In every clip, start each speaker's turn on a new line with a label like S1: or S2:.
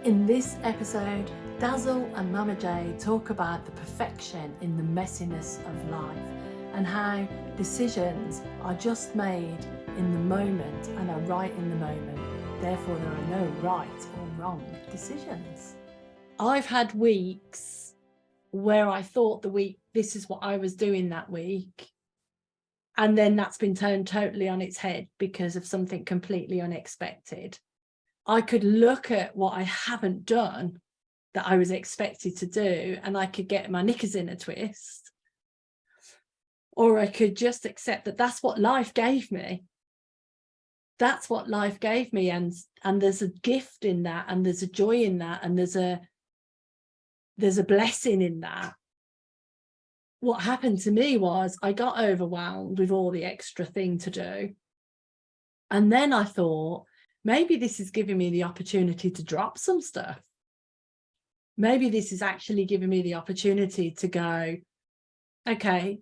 S1: In this episode, Dazzle and Mama J talk about the perfection in the messiness of life and how decisions are just made in the moment and are right in the moment. Therefore, there are no right or wrong decisions. I've had weeks where I thought this is what I was doing that week. And then that's been turned totally on its head because of something completely unexpected. I could look at what I haven't done that I was expected to do, and I could get my knickers in a twist. Or I could just accept that that's what life gave me. That's what life gave me. And there's a gift in that, and there's a joy in that, and there's a blessing in that. What happened to me was I got overwhelmed with all the extra thing to do. And then I thought, maybe this is giving me the opportunity to drop some stuff. Maybe this is actually giving me the opportunity to go, okay,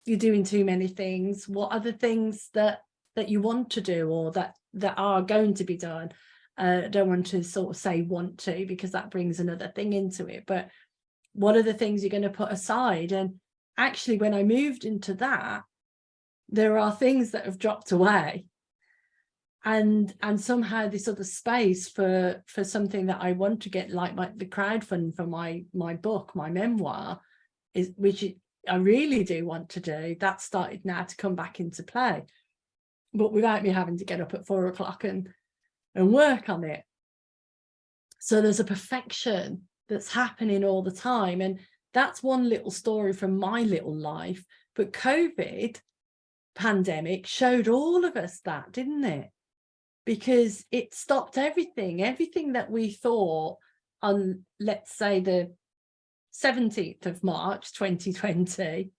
S1: you're doing too many things. What are the things that you want to do, or that are going to be done? I don't want to sort of say want to, because that brings another thing into it. But what are the things you're going to put aside? And actually, when I moved into that, there are things that have dropped away. And somehow this other space for something that I want to get, like the crowdfund for my book, my memoir, which I really do want to do, that started now to come back into play, but without me having to get up at 4 o'clock and work on it. So there's a perfection that's happening all the time. And that's one little story from my little life. But COVID pandemic showed all of us that, didn't it? Because it stopped everything that we thought on, let's say, the 17th of March 2020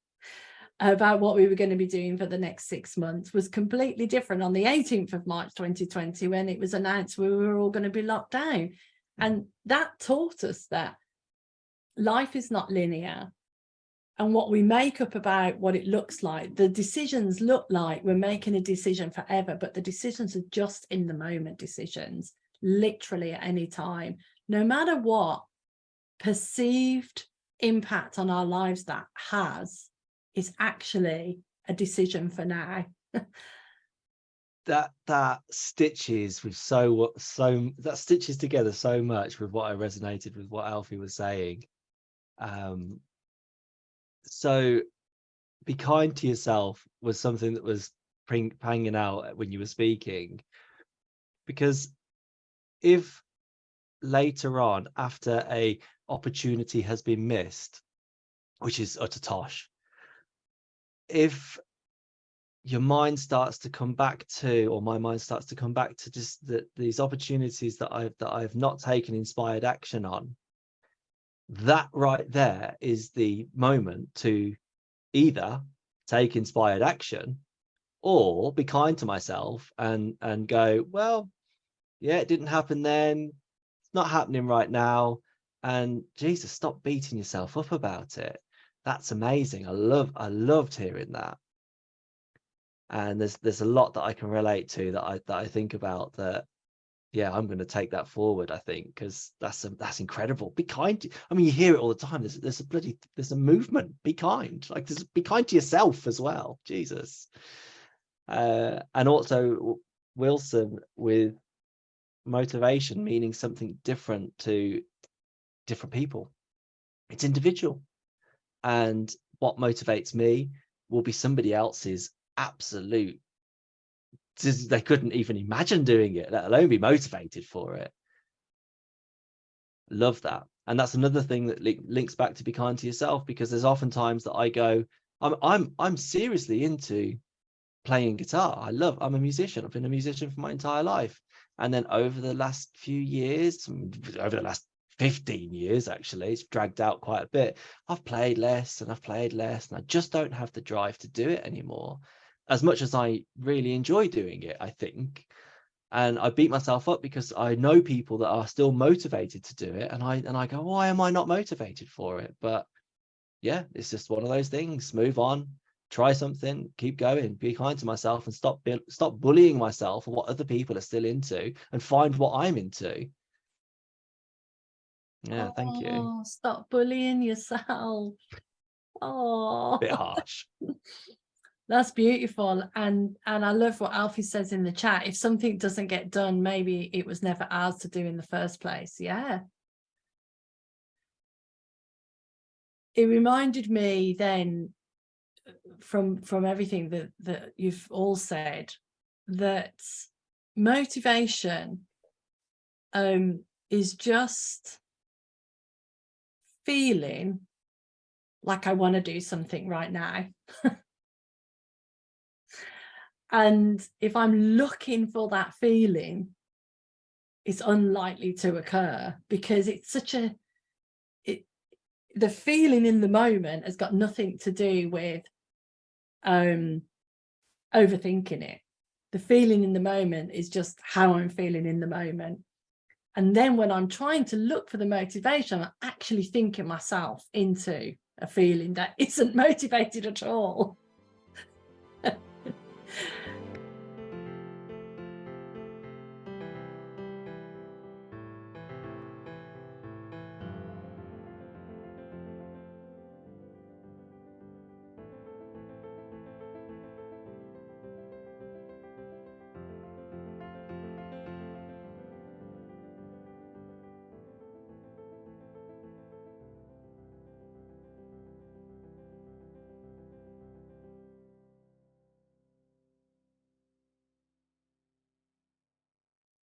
S1: about what we were going to be doing for the next 6 months was completely different on the 18th of March 2020, when it was announced we were all going to be locked down. And that taught us that life is not linear. And what we make up about what it looks like, the decisions look like we're making a decision forever, but the decisions are just in the moment decisions, literally at any time. No matter what perceived impact on our lives that has, is actually a decision for now.
S2: that stitches together so much with what I resonated with what Alfie was saying. So be kind to yourself was something that was hanging out when you were speaking, because if later on, after a opportunity has been missed, which is utter tosh, if your mind starts to come back to, or my mind starts to come back to, just these opportunities that I've not taken inspired action on, that right there is the moment to either take inspired action or be kind to myself and go, well, yeah, it didn't happen then, it's not happening right now, and Jesus, stop beating yourself up about it. That's amazing. I loved hearing that. And there's a lot that I can relate to, that I think about, that yeah, I'm going to take that forward, I think, because that's incredible. Be kind. I mean, you hear it all the time. There's a movement. Be kind. Like, be kind to yourself as well. Jesus. And also Wilson, with motivation meaning something different to different people. It's individual. And what motivates me will be somebody else's absolute. They couldn't even imagine doing it, let alone be motivated for it. Love that. And that's another thing that links back to be kind to yourself, because there's often times that I go, I'm seriously into playing guitar. I'm a musician. I've been a musician for my entire life. And then over the last few years, over the last 15 years, actually, it's dragged out quite a bit. I've played less and I just don't have the drive to do it anymore, as much as I really enjoy doing it, I think. And I beat myself up because I know people that are still motivated to do it, and I go, why am I not motivated for it? But yeah, it's just one of those things. Move on, try something, keep going, be kind to myself, and stop bullying myself for what other people are still into, and find what I'm into. Yeah, thank you.
S1: Oh, stop bullying yourself.
S2: Bit
S1: Oh,
S2: harsh.
S1: that's beautiful. And I love what Alfie says in the chat. If something doesn't get done, maybe it was never ours to do in the first place. Yeah. It reminded me then from everything that you've all said, that motivation is just feeling like I want to do something right now. And if I'm looking for that feeling, it's unlikely to occur, because it's such a the feeling in the moment has got nothing to do with overthinking it. The feeling in the moment is just how I'm feeling in the moment. And then when I'm trying to look for the motivation, I'm actually thinking myself into a feeling that isn't motivated at all.